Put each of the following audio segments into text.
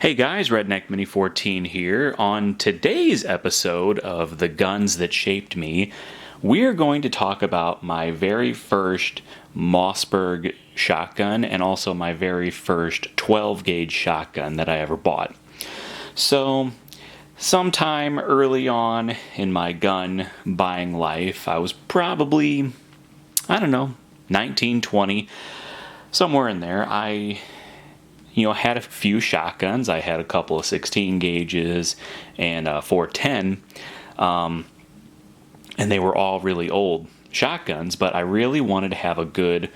Hey guys, Redneck Mini 14 here. On today's episode of The Guns That Shaped Me, we're going to talk about my very first Mossberg shotgun and also my very first 12 gauge shotgun that I ever bought. So, sometime early on in my gun buying life, I was probably, 19, 20, somewhere in there. I had a few shotguns. I had a couple of 16 gauges and 410, and they were all really old shotguns, but I really wanted to have a good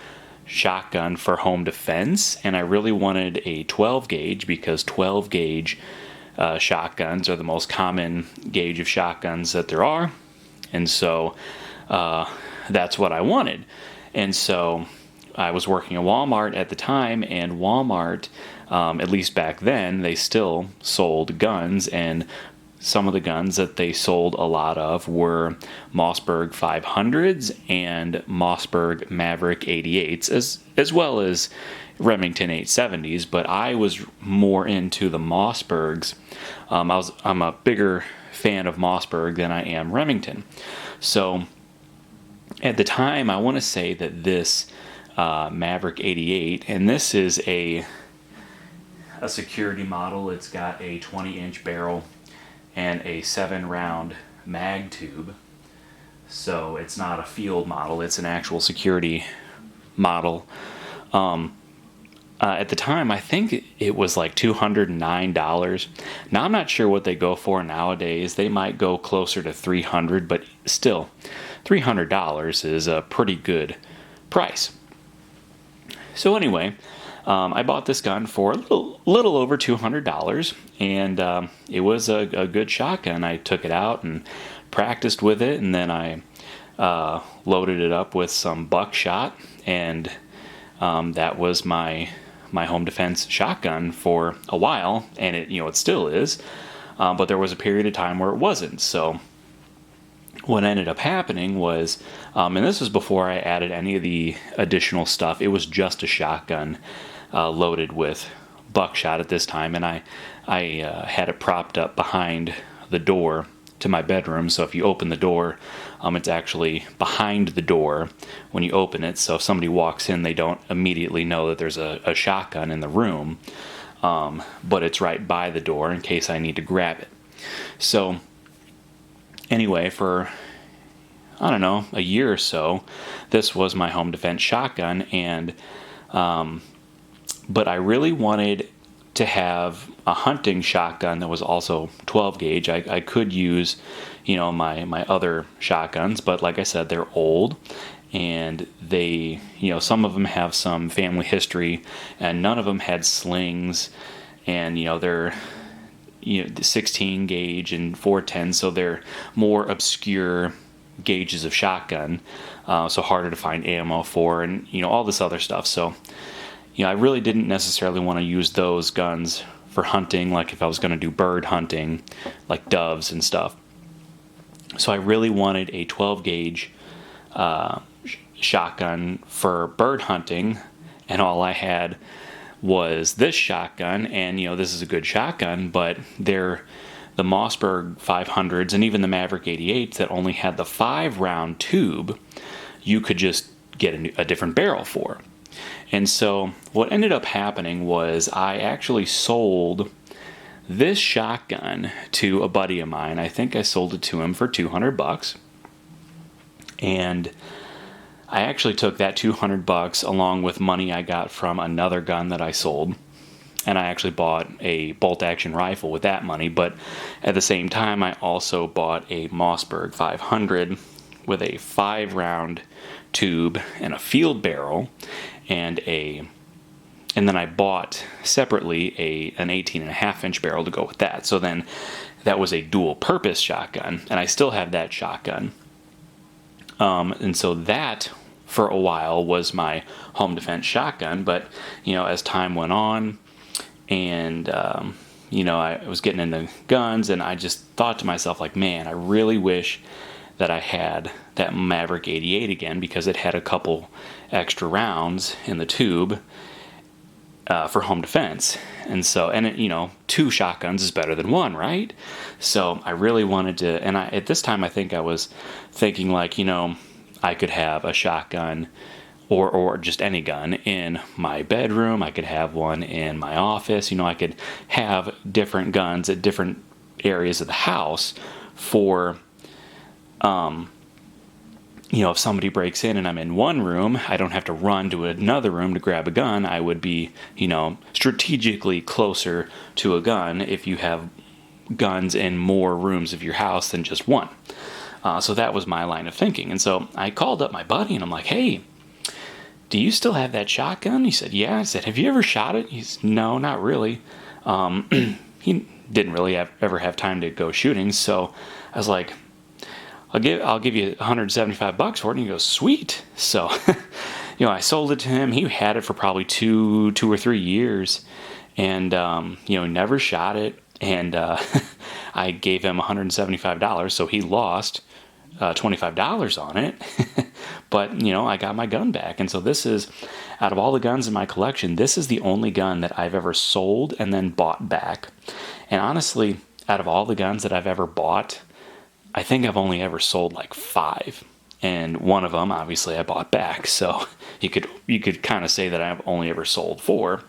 shotgun for home defense, and I really wanted a 12 gauge because 12 gauge shotguns are the most common gauge of shotguns that there are, and so that's what I wanted. And so I was working at Walmart at the time, and Walmart, at least back then, they still sold guns, and some of the guns that they sold a lot of were Mossberg 500s and Mossberg Maverick 88s, as well as Remington 870s, but I was more into the Mossbergs. I'm a bigger fan of Mossberg than I am Remington. So at the time, I want to say that this Maverick 88, and this is a security model. It's got a 20-inch barrel and a 7-round mag tube. So it's not a field model, it's an actual security model. At the time, I think it was like $209. Now, I'm not sure what they go for nowadays. They might go closer to $300, but still, $300 is a pretty good price. So anyway, I bought this gun for a little over $200, and it was a good shotgun. I took it out and practiced with it, and then I loaded it up with some buckshot, and that was my home defense shotgun for a while, and it still is, but there was a period of time where it wasn't. So what ended up happening was, and this was before I added any of the additional stuff, it was just a shotgun loaded with buckshot at this time, and I had it propped up behind the door to my bedroom. So if you open the door, it's actually behind the door when you open it, so if somebody walks in, they don't immediately know that there's a shotgun in the room, but it's right by the door in case I need to grab it. So anyway, for a year or so, this was my home defense shotgun, and but I really wanted to have a hunting shotgun that was also 12 gauge. I could use, my other shotguns, but like I said, they're old, and they, some of them have some family history, and none of them had slings, and they're 16 gauge and 410, so they're more obscure gauges of shotgun, so harder to find ammo for, and all this other stuff. So I really didn't necessarily want to use those guns for hunting, like if I was going to do bird hunting, like doves and stuff. So I really wanted a 12 gauge shotgun for bird hunting, and all I had was this shotgun, and this is a good shotgun, but they're the Mossberg 500s and even the Maverick 88s that only had the 5-round tube, you could just get a different barrel for. And so what ended up happening was I actually sold this shotgun to a buddy of mine. I think I sold it to him for $200, and I actually took that $200 along with money I got from another gun that I sold, and I actually bought a bolt-action rifle with that money. But at the same time, I also bought a Mossberg 500 with a 5-round tube and a field barrel, and then I bought separately an 18.5-inch barrel to go with that. So then that was a dual-purpose shotgun, and I still have that shotgun. And so that, for a while, was my home defense shotgun. But as time went on, and I was getting into guns, and I just thought to myself, like, man, I really wish that I had that Maverick 88 again, because it had a couple extra rounds in the tube. for home defense. And so, and it, you know, 2 shotguns is better than 1, right? So I really wanted to, and at this time I think I was thinking like, you know, I could have a shotgun or just any gun in my bedroom. I could have one in my office. You know, I could have different guns at different areas of the house for, you know, if somebody breaks in and I'm in one room, I don't have to run to another room to grab a gun. I would be, you know, strategically closer to a gun if you have guns in more rooms of your house than just one. So that was my line of thinking. And so I called up my buddy and I'm like, hey, do you still have that shotgun? He said, yeah. I said, have you ever shot it? He's, no, not really. He didn't really ever have time to go shooting. So I was like, I'll give you $175 for it. And he goes, sweet. So, you know, I sold it to him. He had it for probably two or 3 years, and you know, never shot it. And I gave him $175, so he lost $25 on it. But, you know, I got my gun back. And so this is, out of all the guns in my collection, this is the only gun that I've ever sold and then bought back. And honestly, out of all the guns that I've ever bought, I think I've only ever sold like 5. And one of them, obviously, I bought back. So you could kind of say that I've only ever sold 4.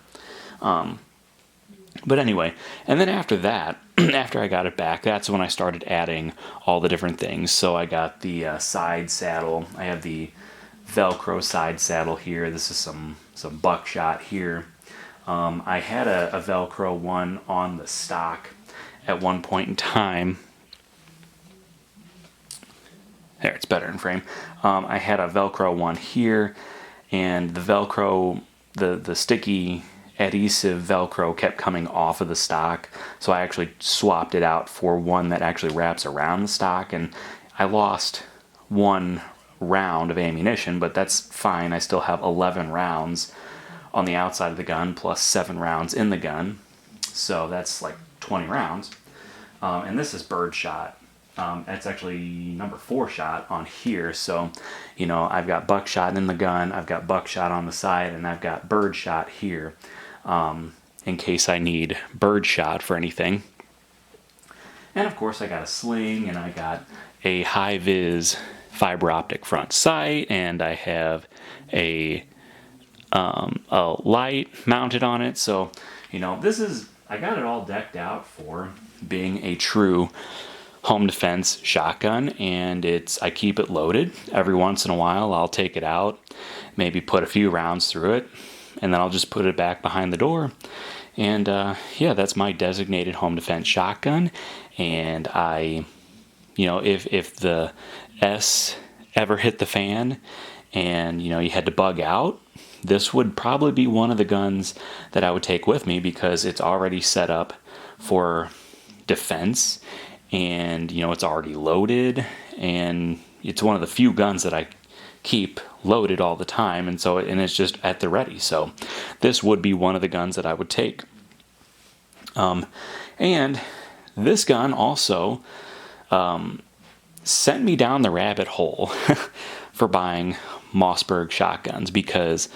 But anyway, and then after that, after I got it back, that's when I started adding all the different things. So I got the side saddle. I have the Velcro side saddle here. This is some buckshot here. I had a Velcro one on the stock at one point in time. There, it's better in frame. I had a Velcro one here, and the Velcro, the sticky adhesive Velcro kept coming off of the stock, so I actually swapped it out for one that actually wraps around the stock, and I lost 1 round of ammunition, but that's fine. I still have 11 rounds on the outside of the gun plus 7 rounds in the gun, so that's like 20 rounds. And this is birdshot. It's actually number 4 shot on here, so, you know, I've got buckshot in the gun, I've got buckshot on the side, and I've got birdshot here, in case I need birdshot for anything. And of course I got a sling, and I got a high-vis fiber optic front sight, and I have a light mounted on it. So, you know, I got it all decked out for being a true home defense shotgun, and I keep it loaded. Every once in a while I'll take it out, maybe put a few rounds through it, and then I'll just put it back behind the door. And yeah, that's my designated home defense shotgun. And you know, if the S ever hit the fan and, you know, you had to bug out, this would probably be one of the guns that I would take with me, because it's already set up for defense, and, you know, it's already loaded, and it's one of the few guns that I keep loaded all the time, and it's just at the ready. So this would be one of the guns that I would take. And this gun also sent me down the rabbit hole for buying Mossberg shotguns, because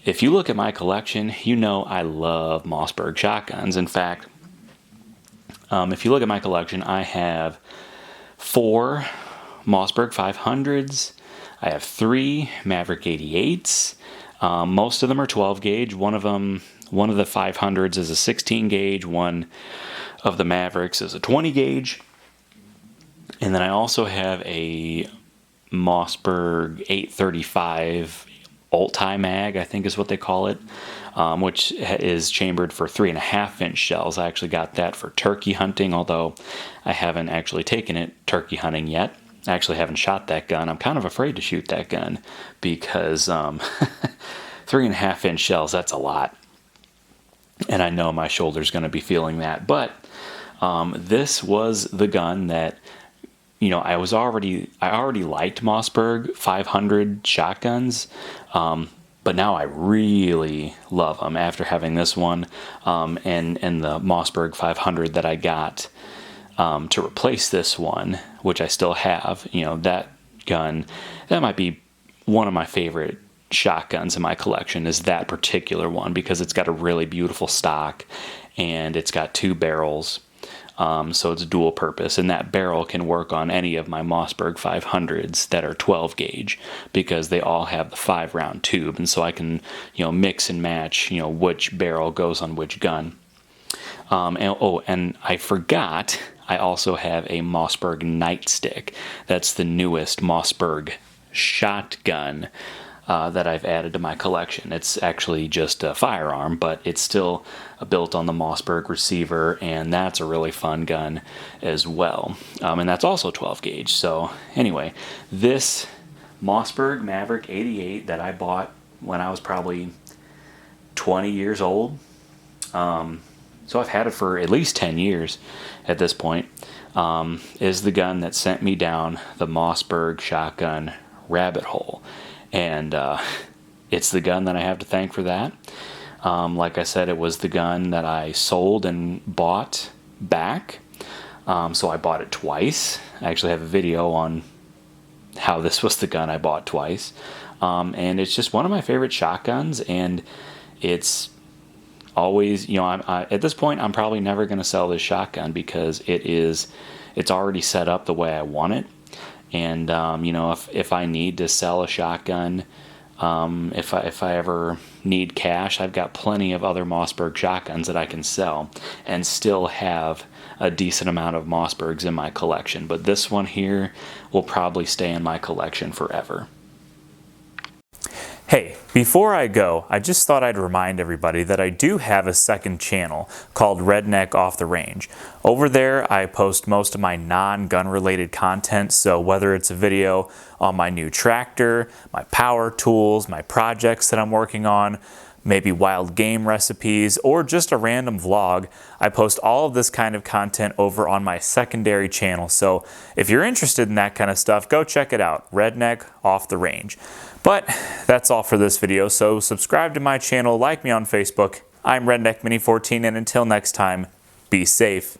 if you look at my collection, you know I love Mossberg shotguns. In fact, if you look at my collection, I have 4 Mossberg 500s. I have 3 Maverick 88s. Most of them are 12 gauge. One of the 500s is a 16 gauge. One of the Mavericks is a 20 gauge. And then I also have a Mossberg 835 Ulti mag, I think is what they call it, which is chambered for 3.5-inch shells. I actually got that for turkey hunting, although I haven't actually taken it turkey hunting yet. I actually haven't shot that gun. I'm kind of afraid to shoot that gun because 3.5-inch shells, that's a lot. And I know my shoulder's going to be feeling that. But this was the gun that, you know, I already liked Mossberg 500 shotguns, but now I really love them after having this one and the Mossberg 500 that I got to replace this one, which I still have. You know, that gun, that might be one of my favorite shotguns in my collection is that particular one, because it's got a really beautiful stock and it's got 2 barrels. So it's dual purpose, and that barrel can work on any of my Mossberg 500s that are 12 gauge, because they all have the 5-round tube, and so I can, mix and match, which barrel goes on which gun. And I forgot, I also have a Mossberg nightstick. That's the newest Mossberg shotgun that I've added to my collection. It's actually just a firearm, but it's still built on the Mossberg receiver, and that's a really fun gun as well. And that's also 12 gauge. So anyway, this Mossberg Maverick 88 that I bought when I was probably 20 years old, so I've had it for at least 10 years at this point, is the gun that sent me down the Mossberg shotgun rabbit hole. And it's the gun that I have to thank for that. Like I said, it was the gun that I sold and bought back. So I bought it twice. I actually have a video on how this was the gun I bought twice. And it's just one of my favorite shotguns, and it's always, at this point, I'm probably never going to sell this shotgun, because it's already set up the way I want it. And if I need to sell a shotgun, if I ever need cash, I've got plenty of other Mossberg shotguns that I can sell and still have a decent amount of Mossbergs in my collection. But this one here will probably stay in my collection forever. Hey, before I go, I just thought I'd remind everybody that I do have a second channel called Redneck Off the Range. Over there, I post most of my non-gun related content, so whether it's a video on my new tractor, my power tools, my projects that I'm working on, maybe wild game recipes, or just a random vlog, I post all of this kind of content over on my secondary channel. So if you're interested in that kind of stuff, go check it out, Redneck Off the Range. But that's all for this video, so subscribe to my channel, like me on Facebook. I'm Redneck Mini 14, and until next time, be safe.